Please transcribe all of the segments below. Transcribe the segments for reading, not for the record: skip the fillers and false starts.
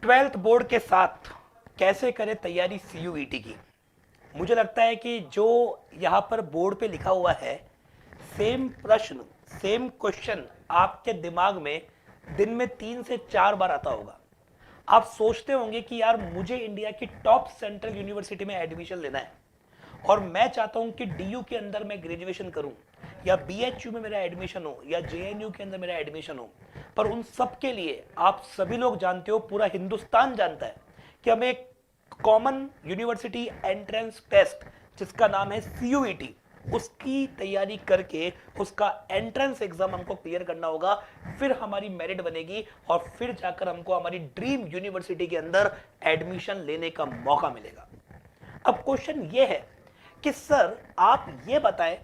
Twelfth board के साथ कैसे करें तैयारी सीयूईटी की। मुझे लगता है कि जो यहां पर बोर्ड पे लिखा हुआ है, सेम प्रश्न सेम क्वेश्चन आपके दिमाग में दिन में 3 से 4 बार आता होगा। आप सोचते होंगे कि यार मुझे इंडिया की टॉप सेंट्रल यूनिवर्सिटी में एडमिशन लेना है और मैं चाहता हूं कि डीयू के अंदर मैं ग्रेजुएशन करूं या बीएचयू में मेरा एडमिशन हो या जेएनयू के अंदर मेरा एडमिशन हो। पर उन सब के लिए आप सभी लोग जानते हो, पूरा हिंदुस्तान जानता है कि हमें एक कॉमन यूनिवर्सिटी एंट्रेंस टेस्ट जिसका नाम है सीयूईटी, उसकी तैयारी करके उसका एंट्रेंस एग्जाम हमको क्लियर करना होगा। फिर हमारी मेरिट बनेगी और फिर जाकर हमको हमारी ड्रीम यूनिवर्सिटी के अंदर एडमिशन लेने का मौका मिलेगा। अब क्वेश्चन ये है कि सर आप ये बताएं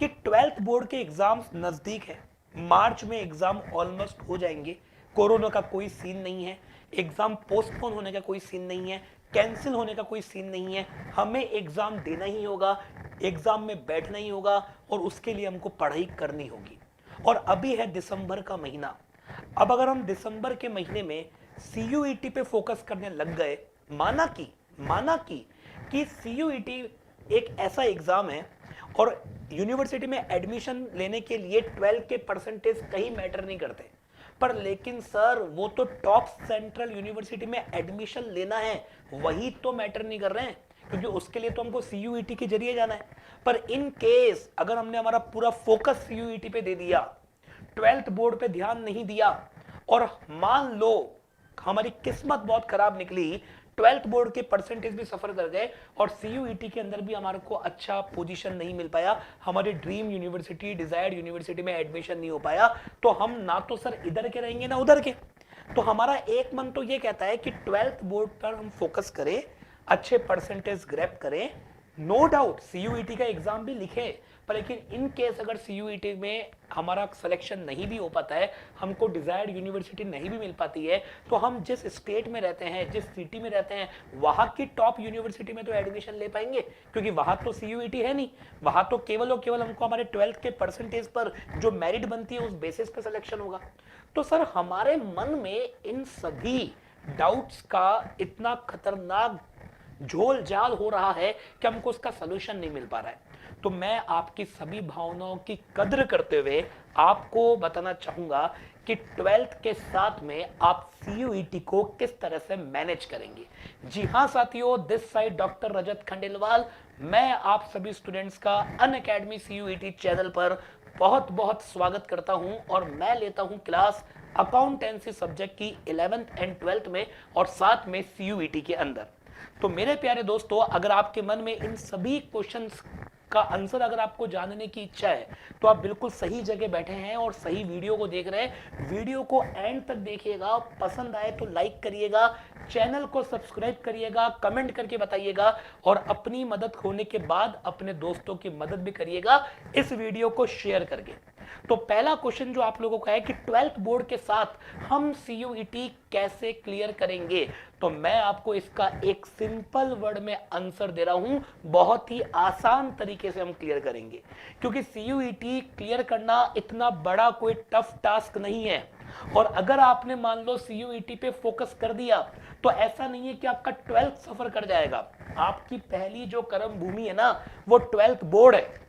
कि ट्वेल्थ बोर्ड के एग्जाम्स नजदीक है, मार्च में एग्जाम ऑलमोस्ट हो जाएंगे, कोरोना का कोई सीन नहीं है, एग्जाम पोस्टपोन होने का कोई सीन नहीं है, कैंसिल होने का कोई सीन नहीं है, हमें एग्जाम देना ही होगा, एग्जाम में बैठना ही होगा और उसके लिए हमको पढ़ाई करनी होगी। और अभी है दिसंबर का महीना। अब अगर हम दिसंबर के महीने में सीयूईटी पे फोकस करने लग गए, माना कि सीयूईटी एक ऐसा एग्जाम है और यूनिवर्सिटी में एडमिशन लेने के लिए 12 के परसेंटेज कहीं मैटर नहीं करते, पर लेकिन सर वो तो टॉप सेंट्रल यूनिवर्सिटी में एडमिशन लेना है, वही तो मैटर नहीं कर रहे हैं, क्योंकि उसके लिए तो हमको सीयूईटी के जरिए जाना है। पर इन केस अगर हमने हमारा पूरा फोकस सीयूईटी पे दे दिया, ट्वेल्थ बोर्ड पे ध्यान नहीं दिया और मान लो हमारी किस्मत बहुत खराब निकली, ट्वेल्थ बोर्ड के परसेंटेज भी सफर कर गए और सीयूईटी के अंदर भी हमारे को अच्छा पोजीशन नहीं मिल पाया, हमारी ड्रीम यूनिवर्सिटी डिजायर्ड यूनिवर्सिटी में एडमिशन नहीं हो पाया, तो हम ना तो सर इधर के रहेंगे ना उधर के। तो हमारा एक मन तो ये कहता है कि ट्वेल्थ बोर्ड पर हम फोकस करें, अच्छे परसेंटेज ग्रैब करें, नो डाउट सीयूईटी का एग्जाम भी लिखे, पर लेकिन इन केस अगर सीयूईटी में हमारा सिलेक्शन नहीं भी हो पाता है, हमको डिजायर्ड यूनिवर्सिटी नहीं भी मिल पाती है, तो हम जिस स्टेट में रहते हैं, जिस सिटी में रहते हैं, वहां की टॉप यूनिवर्सिटी में तो एडमिशन ले पाएंगे, क्योंकि वहां तो सीयूईटी है नहीं, वहां तो केवल और केवल हमको हमारे 12th के परसेंटेज पर जो मेरिट बनती है उस बेसिस पे सिलेक्शन होगा। तो सर हमारे मन में इन सभी डाउट्स का इतना खतरनाक झोल जाल हो रहा है कि हमको उसका सलूशन नहीं मिल पा रहा है। तो मैं आपकी सभी भावनाओं की कद्र करते हुए आपको बताना चाहूंगा कि ट्वेल्थ के साथ में आप सीयूईटी को किस तरह से मैनेज करेंगे। जी हां साथियों, दिस साइड डॉक्टर रजत खंडेलवाल, मैं आप सभी स्टूडेंट्स का अनअकैडमी सीयूईटी चैनल पर बहुत बहुत स्वागत करता हूं और मैं लेता हूं क्लास अकाउंटेंसी सब्जेक्ट की 11th एंड 12th में और साथ में सीयूईटी के अंदर। तो मेरे प्यारे दोस्तों, अगर आपके मन में इन सभी क्वेश्चंस का आंसर अगर आपको जानने की इच्छा है तो आप बिल्कुल सही जगह बैठे हैं और सही वीडियो को देख रहे हैं। वीडियो को एंड तक देखिएगा, पसंद आए तो लाइक करिएगा, चैनल को सब्सक्राइब करिएगा, कमेंट करके बताइएगा और अपनी मदद होने के बाद अपने दोस्तों की मदद भी करिएगा इस वीडियो को शेयर करके। तो पहला क्वेश्चन जो आप लोगों का है कि ट्वेल्थ बोर्ड के साथ हम सीयूईटी कैसे क्लियर करेंगे, तो मैं आपको इसका एक सिंपल वर्ड में आंसर दे रहा हूं, बहुत ही आसान तरीके से हम क्लियर करेंगे, क्योंकि सीयूईटी क्लियर करना इतना बड़ा कोई टफ टास्क नहीं है। और अगर आपने मान लो सीयूईटी पे फोकस कर दिया तो ऐसा नहीं है कि आपका ट्वेल्थ सफर कर जाएगा। आपकी पहली जो कर्म भूमि है ना, वो ट्वेल्थ बोर्ड है।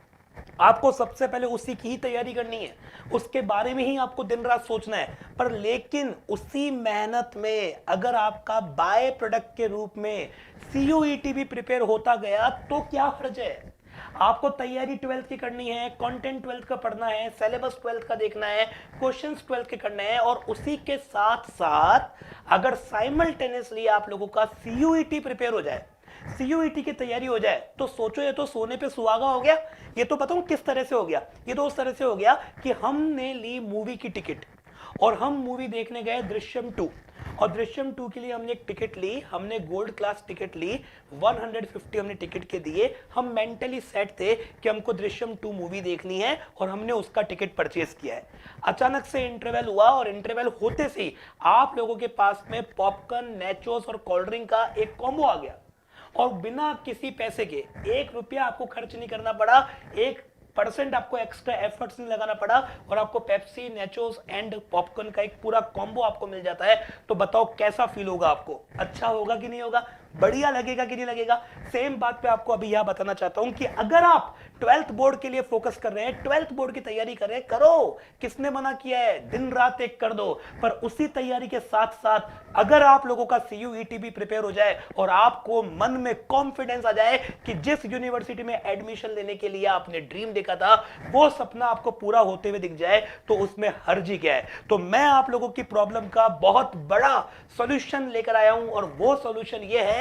आपको सबसे पहले उसी की ही तैयारी करनी है, उसके बारे में ही आपको दिन रात सोचना है। पर लेकिन उसी मेहनत में अगर आपका बाय प्रोडक्ट के रूप में सीयूईटी भी प्रिपेयर होता गया तो क्या हर्ज है। आपको तैयारी 12th की करनी है, कंटेंट 12th का पढ़ना है, सिलेबस 12th का देखना है, क्वेश्चंस 12th के करने हैं और उसी के साथ साथ अगर साइमल्टेनियसली आप लोगों का सीयूईटी प्रिपेयर हो जाए, सीयूईटी की तैयारी हो जाए, तो सोचो ये तो सोने पे सुहागा हो गया। ये तो पता हूं किस तरह से हो गया, ये तो उस तरह से हो गया कि हमने ली मूवी की टिकट और हम मूवी देखने गए दृश्यम 2 और दृश्यम 2 के लिए हमने एक टिकट ली, हमने गोल्ड क्लास टिकट ली, 150 हमने टिकट के दिए, हम मेंटली सेट थे कि हमको दृश्यम 2 मूवी देखनी है और हमने उसका टिकट परचेज किया है। अचानक से इंटरवल हुआ और इंटरवल होते से आप लोगों के पास में पॉपकॉर्न, नेचोस और कोल्ड ड्रिंक का एक कॉम्बो आ गया और बिना किसी पैसे के, 1 रुपया आपको खर्च नहीं करना पड़ा, एक परसेंट आपको एक्स्ट्रा एफर्ट्स नहीं लगाना पड़ा और आपको पेप्सी, नेचोस एंड पॉपकॉर्न का एक पूरा कॉम्बो आपको मिल जाता है। तो बताओ कैसा फील होगा आपको, अच्छा होगा कि नहीं होगा, बढ़िया लगेगा कि नहीं लगेगा। सेम बात पे आपको अभी यह बताना चाहता हूं कि अगर आप 12th बोर्ड के लिए फोकस कर रहे हैं, 12th बोर्ड की तैयारी कर रहे हैं, करो, किसने मना किया है, दिन रात एक कर दो। पर उसी तैयारी के साथ साथ अगर आप लोगों का CUET भी प्रिपेयर हो जाए और आपको मन में कॉन्फिडेंस आ जाए कि जिस यूनिवर्सिटी में एडमिशन लेने के लिए आपने ड्रीम देखा था वो सपना आपको पूरा होते हुए दिख जाए, तो उसमें हर्जी क्या है। तो मैं आप लोगों की प्रॉब्लम का बहुत बड़ा सॉल्यूशन लेकर आया हूं और वो सॉल्यूशन ये है,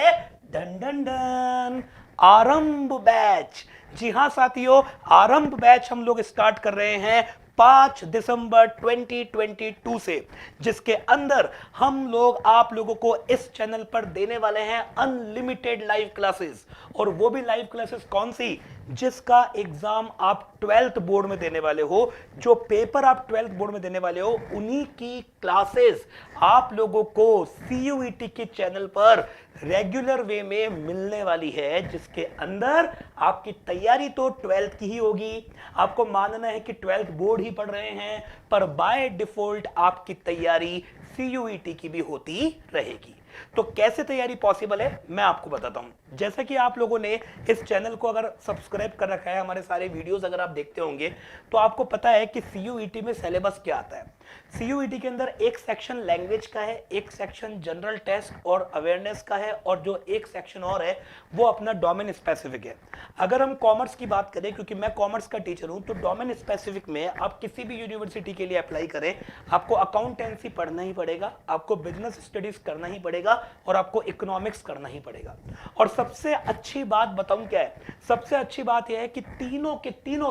डन डन डन, आरंभ बैच। जी हां साथियों, आरंभ बैच हम लोग स्टार्ट कर रहे हैं 5 दिसंबर 2022 से, जिसके अंदर हम लोग आप लोगों को इस चैनल पर देने वाले हैं अनलिमिटेड लाइव क्लासेस। और वो भी लाइव क्लासेस कौन सी, जिसका एग्जाम आप 12th बोर्ड में देने वाले हो, जो पेपर आप 12th बोर्ड में देने वाले हो, उन्हीं की क्लासेस आप लोगों को CUET के चैनल पर रेगुलर वे में मिलने वाली है, जिसके अंदर आपकी तैयारी तो 12th की ही होगी। आपको मानना है कि 12th बोर्ड ही पढ़ रहे हैं, पर बाय डिफॉल्ट आपकी तैयारी CUET की भी होती रहेगी। तो कैसे तैयारी पॉसिबल है मैं आपको बताता हूं। जैसा कि आप लोगों ने इस चैनल को अगर सब्सक्राइब कर रखा है, हमारे सारे वीडियोस अगर आप देखते होंगे, तो आपको पता है कि CUET में सिलेबस क्या आता है। CUET के अंदर एक सेक्शन लैंग्वेज का है, एक सेक्शन जनरल टेस्ट और अवेयरनेस का है, और जो एक सेक्शन और है वो अपना डोमेन स्पेसिफिक है। अगर हम कॉमर्स की बात करें, क्योंकि मैं कॉमर्स का टीचर हूं, तो डोमेन स्पेसिफिक में आप किसी भी यूनिवर्सिटी के लिए अप्लाई करें, आपको अकाउंटेंसी पढ़ना ही पड़ेगा, आपको बिजनेस स्टडीज करना ही पड़ेगा और आपको इकोनॉमिक्स करना ही पड़ेगा। और सबसे अच्छी बात बताऊं क्या है, सबसे अच्छी बात यह है कि तीनों के तीनों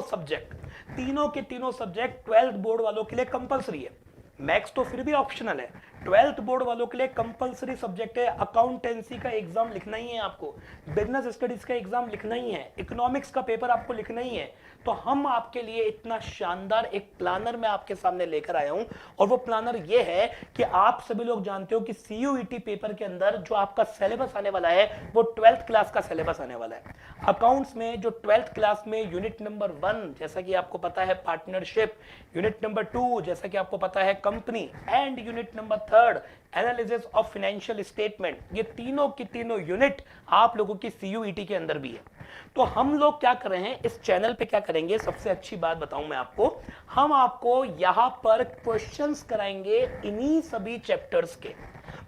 सब्जेक्ट 12th बोर्ड वालों के लिए कंपलसरी है। मैथ्स तो फिर भी ऑप्शनल है, 12th बोर्ड वालों के लिए कंपलसरी सब्जेक्ट है। अकाउंटेंसी का एग्जाम लिखना ही है आपको, बिजनेस स्टडीज का एग्जाम लिखना ही है, इकोनॉमिक्स का पेपर आपको लिखना ही है। तो हम आपके लिए इतना शानदार एक प्लानर मैं आपके सामने लेकर आया हूं, और वो प्लानर ये है कि आप सभी लोग जानते हो कि CUET पेपर के अंदर जो आपका सिलेबस आने वाला है वो 12th क्लास का सिलेबस आने वाला है। अकाउंट्स में जो 12th क्लास में यूनिट नंबर 1 जैसा कि आपको पता है पार्टनरशिप, यूनिट नंबर 2 जैसा कि आपको पता है company, and unit number 3 analysis of financial statement, ये तीनों की तीनों यूनिट आप लोगों की CUET के अंदर भी है। तो हम लोग क्या कर रहे हैं इस चैनल पे, क्या करेंगे, सबसे अच्छी बात बताऊं मैं आपको, हम आपको यहां पर क्वेश्चंस कराएंगे इन्हीं सभी चैप्टर्स के।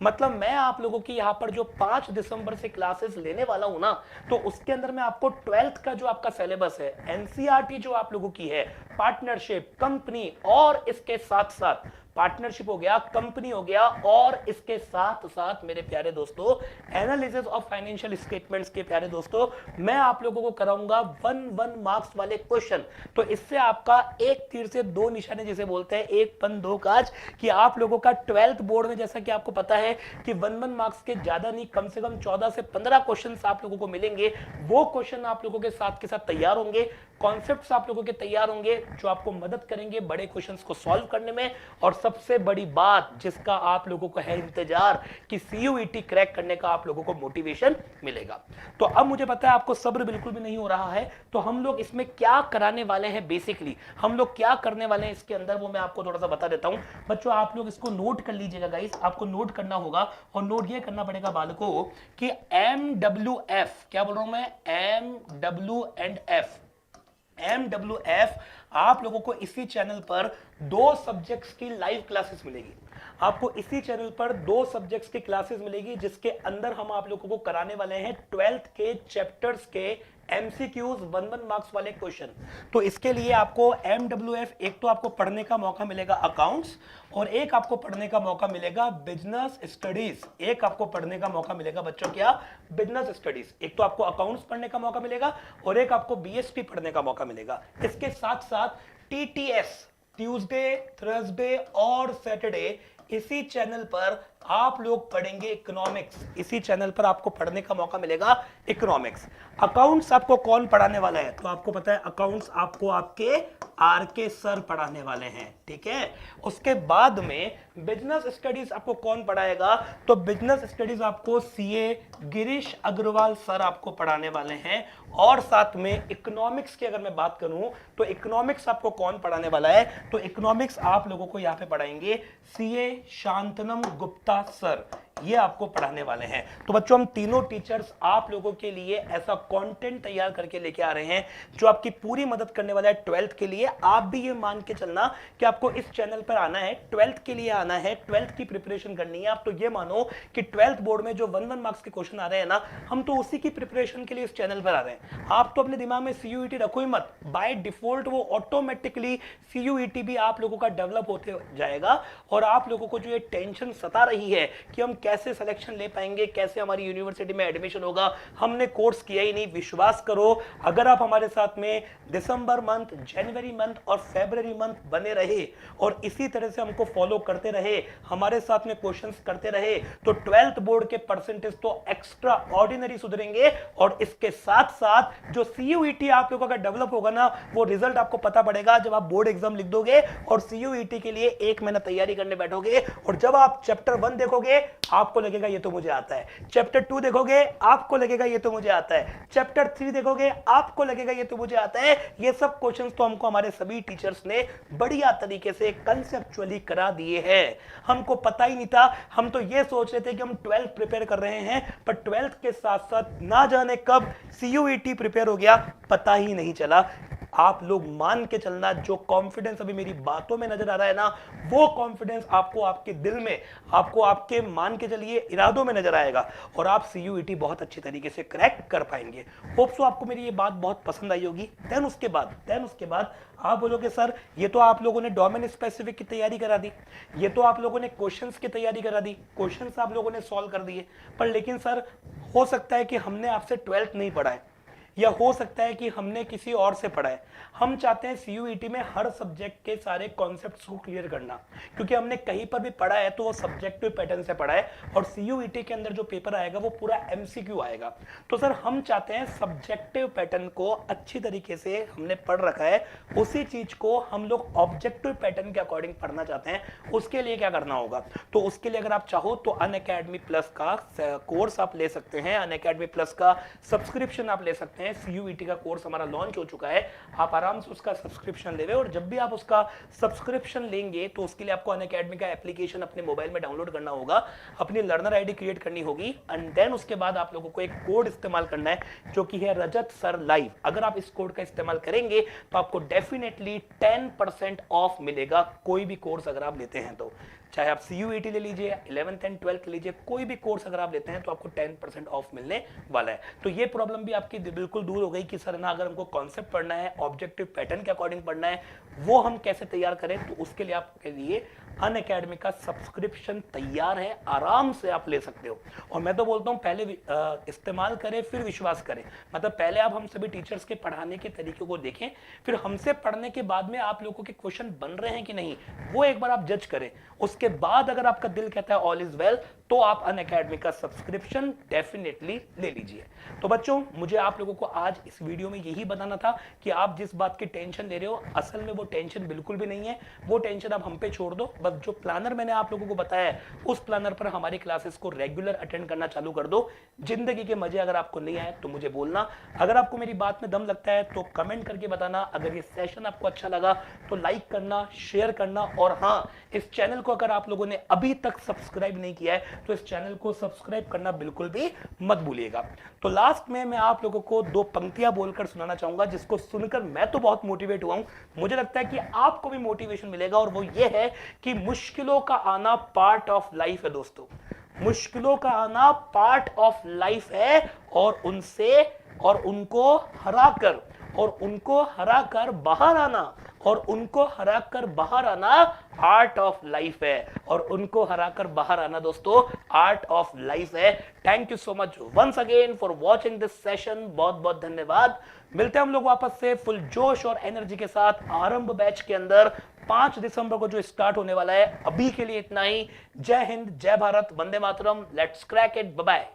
मतलब मैं आप लोगों की यहां पर जो 5 दिसंबर से क्लासेस लेने वाला हूं ना, तो उसके अंदर मैं आपको 12th का जो आपका सिलेबस है, NCERT जो आप लोगों की है, पार्टनरशिप, कंपनी, और इसके साथ साथ पार्टनरशिप हो गया, कंपनी हो गया, और इसके साथ साथ मेरे प्यारे दोस्तों एनालिसिस ऑफ फाइनेंशियल स्टेटमेंट्स के प्यारे दोस्तों, मैं आप लोगों को कराऊंगा 1 मार्क्स वाले क्वेश्चन। तो इससे आपका एक तीर से दो निशाने जिसे बोलते हैं, एक पन दो काज, कि आप लोगों का 12th बोर्ड में जैसा कि आपको पता है कि 1 मार्क्स के ज्यादा नहीं, कम से कम 14 से 15 क्वेश्चन आप लोगों को मिलेंगे। वो क्वेश्चन आप लोगों के साथ तैयार होंगे, कॉन्सेप्ट्स आप लोगों के तैयार होंगे जो आपको मदद करेंगे बड़े क्वेश्चंस को सॉल्व करने में। और सबसे बड़ी बात जिसका आप लोगों को है इंतजार, कि CUET क्रैक करने का आप लोगों को मोटिवेशन मिलेगा। तो अब मुझे पता है आपको सब्र बिल्कुल भी नहीं हो रहा है, तो हम लोग इसमें क्या कराने वाले हैं, बेसिकली हम लोग क्या करने वाले हैं इसके अंदर, वो मैं आपको थोड़ा सा बता देता हूं। बच्चों आप लोग इसको नोट कर लीजिएगा गाइस, आपको नोट करना होगा, और नोट ये करना पड़ेगा बालकों कि MWF, क्या बोल रहा हूं मैं, MWF आप लोगों को इसी चैनल पर 2 सब्जेक्ट्स की लाइव क्लासेस मिलेगी। आपको इसी चैनल पर 2 सब्जेक्ट्स की क्लासेस मिलेगी, जिसके अंदर हम आप लोगों को कराने वाले हैं 12th के चैप्टर्स के MCQs 1 मार्क्स वाले क्वेश्चन। तो इसके लिए आपको MWF, एक तो आपको पढ़ने का मौका मिलेगा अकाउंट्स, और एक आपको पढ़ने का मौका मिलेगा बिजनेस स्टडीज। एक आपको पढ़ने का मौका मिलेगा बच्चों क्या, बिजनेस स्टडीज। एक तो आपको अकाउंट्स पढ़ने का मौका मिलेगा और एक आपको BST पढ़ने का मौका मिलेगा। इसके साथ साथ TTS ट्यूसडे, थर्सडे और सैटरडे इसी चैनल पर आप लोग पढ़ेंगे इकोनॉमिक्स। इसी चैनल पर आपको पढ़ने का मौका मिलेगा इकोनॉमिक्स। अकाउंट्स आपको कौन पढ़ाने वाला है? तो आपको पता है अकाउंट्स आपको आपके आर के सर पढ़ाने वाले हैं, ठीक है। उसके बाद में बिजनेस स्टडीज आपको कौन पढ़ाएगा? तो बिजनेस स्टडीज आपको सीए गिरीश अग्रवाल सर आपको पढ़ाने वाले हैं। और साथ में इकोनॉमिक्स की अगर मैं बात करूं तो इकोनॉमिक्स आपको कौन पढ़ाने वाला है? तो इकोनॉमिक्स आप लोगों को यहां पे पढ़ाएंगे सीए शांतनम गुप्ता सर, ये आपको पढ़ाने वाले हैं। तो बच्चों हम तीनों टीचर्स आप लोगों के लिए ऐसा कंटेंट तैयार करके लेके आ रहे हैं जो आपकी पूरी मदद करने वाला है 12th के लिए। आप भी ये मान के चलना कि आपको इस चैनल पर आना है, 12th के लिए आना है, 12th की प्रिपरेशन करनी है। आप तो ये मानो कि 12th बोर्ड में जो 1 मार्क्स के क्वेश्चन आ रहे हैं ना, हम तो उसी की प्रिपरेशन के लिए इस चैनल पर आ रहे हैं। आप तो अपने दिमाग में सीयूईटी रखो ही मत, बाय डिफॉल्ट वो ऑटोमेटिकली सीयूईटी भी आप लोगों का डेवलप होते जाएगा। और आप लोगों को जो ये टेंशन सता रही है कि हम कैसे सिलेक्शन ले पाएंगे, कैसे हमारी यूनिवर्सिटी में एडमिशन होगा, हमने कोर्स किया ही नहीं, विश्वास करो अगर आप हमारे साथ में दिसंबर मंथ, जनवरी मंथ और फरवरी मंथ बने रहे और इसी तरह से हमको फॉलो करते रहे, हमारे साथ में क्वेश्चंस करते रहे, तो 12th बोर्ड के परसेंटेज तो एक्स्ट्रा ऑर्डिनरी सुधरेंगे। और इसके साथ साथ जो सीयूईटी आप लोगों का डेवलप होगा ना, वो रिजल्ट आपको पता पड़ेगा जब आप बोर्ड एग्जाम लिख दोगे और सीयूईटी के लिए 1 महीना तैयारी करने बैठोगे। और जब आप चैप्टर 1 देखोगे आपको लगेगा ये तो मुझे आता है, चैप्टर 2 देखोगे आपको लगेगा ये तो मुझे आता है, चैप्टर 3 देखोगे आपको लगेगा ये तो मुझे आता है। ये सब क्वेश्चंस तो हमको हमारे सभी टीचर्स ने बढ़िया तरीके से कंसेप्चुअली करा दिए हैं। हमको पता ही नहीं था, हम तो ये सोच रहे थे कि हम 12th प्रिपेयर कर रहे हैं, पर 12th के साथ साथ ना जाने कब सीयूईटी प्रिपेयर हो गया, पता ही नहीं चला। आप लोग मान के चलना, जो कॉन्फिडेंस अभी मेरी बातों में नजर आ रहा है ना, वो कॉन्फिडेंस आपको आपके दिल में, आपको आपके मान के चलिए इरादों में नजर आएगा और आप सीयूईटी बहुत अच्छी तरीके से क्रैक कर पाएंगे। होप सो आपको मेरी ये बात बहुत पसंद आई होगी। देन उसके बाद आप बोलोगे सर ये तो आप लोगों ने डोमेन स्पेसिफिक की तैयारी करा दी, ये तो आप लोगों ने क्वेश्चंस की तैयारी करा दी, क्वेश्चंस आप लोगों ने सॉल्व कर दिए, पर लेकिन सर हो सकता है कि हमने आपसे 12th नहीं पढ़ा है, या हो सकता है कि हमने किसी और से पढ़ा है। हम चाहते हैं सीयूईटी में हर सब्जेक्ट के सारे कॉन्सेप्ट्स को क्लियर करना, क्योंकि हमने कहीं पर भी पढ़ा है तो वो सब्जेक्टिव पैटर्न से पढ़ा है और सीयूईटी के अंदर जो पेपर आएगा वो पूरा एमसीक्यू आएगा। तो सर हम चाहते हैं सब्जेक्टिव पैटर्न को अच्छी तरीके से हमने पढ़ रखा है, उसी चीज को हम लोग ऑब्जेक्टिव पैटर्न के अकॉर्डिंग पढ़ना चाहते हैं। उसके लिए क्या करना होगा? तो उसके लिए अगर आप चाहो तो अनअकैडमी प्लस का कोर्स आप ले सकते हैं, अनअकैडमी प्लस का सब्सक्रिप्शन आप ले सकते हैं। सीयूईटी का कोर्स हमारा लॉन्च हो चुका है, आप आराम से उसका सब्सक्रिप्शन ले, और जब भी आप उसका सब्सक्रिप्शन लेंगे तो उसके लिए आपको अनअकैडमी का एप्लीकेशन अपने मोबाइल में डाउनलोड करना होगा, अपनी लर्नर आईडी क्रिएट करनी होगी, एंड देन उसके बाद आप लोगों को एक कोड इस्तेमाल करना है जो कि है रजत सर लाइव। अगर आप इस कोड का इस्तेमाल करेंगे तो आपको डेफिनेटली 10% ऑफ मिलेगा, कोई भी कोर्स अगर आप लेते हैं तो। चाहे आप सीयूईटी ले लीजिए, 11th एंड 12th ले लीजिए, कोई भी कोर्स अगर आप लेते हैं तो आपको 10% ऑफ मिलने वाला है। तो ये प्रॉब्लम भी आपकी बिल्कुल दूर हो गई कि सर ना अगर हमको कॉन्सेप्ट पढ़ना है, ऑब्जेक्टिव पैटर्न के अकॉर्डिंग पढ़ना है, वो हम कैसे तैयार करें? तो उसके लिए आपके लिए अनअकैडमी का सब्सक्रिप्शन तैयार है, आराम से आप ले सकते हो। और मैं तो बोलता हूं पहले इस्तेमाल करें फिर विश्वास करें, मतलब पहले आप हम सभी टीचर्स के पढ़ाने के तरीके को देखें, फिर हमसे पढ़ने के बाद में आप लोगों के क्वेश्चन बन रहे हैं कि नहीं वो एक बार आप जज करें। उसके बाद अगर आपका दिल कहता है ऑल इज वेल, तो आप अनअकैडमी का सब्सक्रिप्शन डेफिनेटली ले लीजिए। तो बच्चों मुझे आप लोगों को आज इस वीडियो में यही बताना था कि आप जिस बात की टेंशन ले रहे हो, असल में वो टेंशन बिल्कुल भी नहीं है, वो टेंशन आप हम पे छोड़ दो। बस जो प्लानर मैंने आप लोगों को बताया है उस प्लानर पर हमारी क्लासेस को रेगुलर अटेंड करना चालू कर दो। जिंदगी के मजे अगर आपको नहीं आए तो मुझे बोलना, अगर आपको मेरी बात में दम लगता है तो कमेंट करके बताना। अगर ये सेशन आपको अच्छा लगा तो लाइक करना, शेयर करना, और हाँ, इस चैनल को अगर आप लोगों ने अभी तक सब्सक्राइब नहीं किया है तो इस चैनल को सब्सक्राइब करना बिल्कुल भी मत भूलिएगा। तो लास्ट में मैं आप लोगों को 2 पंक्तियां बोलकर सुनाना चाहूंगा, जिसको सुनकर मैं तो बहुत मोटिवेट हुआ हूं, मुझे लगता है कि आपको भी मोटिवेशन मिलेगा, और वो ये है कि मुश्किलों का आना पार्ट ऑफ लाइफ है दोस्तों, मुश्किलों का आना पार्ट ऑफ लाइफ है, और उनको हराकर बाहर आना, और उनको हराकर बाहर आना आर्ट ऑफ लाइफ है, और उनको हराकर बाहर आना दोस्तों आर्ट ऑफ लाइफ है। Thank you so much once again for watching this session, बहुत बहुत धन्यवाद। मिलते हैं हम लोग वापस से फुल जोश और एनर्जी के साथ आरंभ बैच के अंदर 5 दिसंबर को जो स्टार्ट होने वाला है। अभी के लिए इतना ही। जय हिंद, जय भारत, वंदे मातरम, let's crack it, bye bye.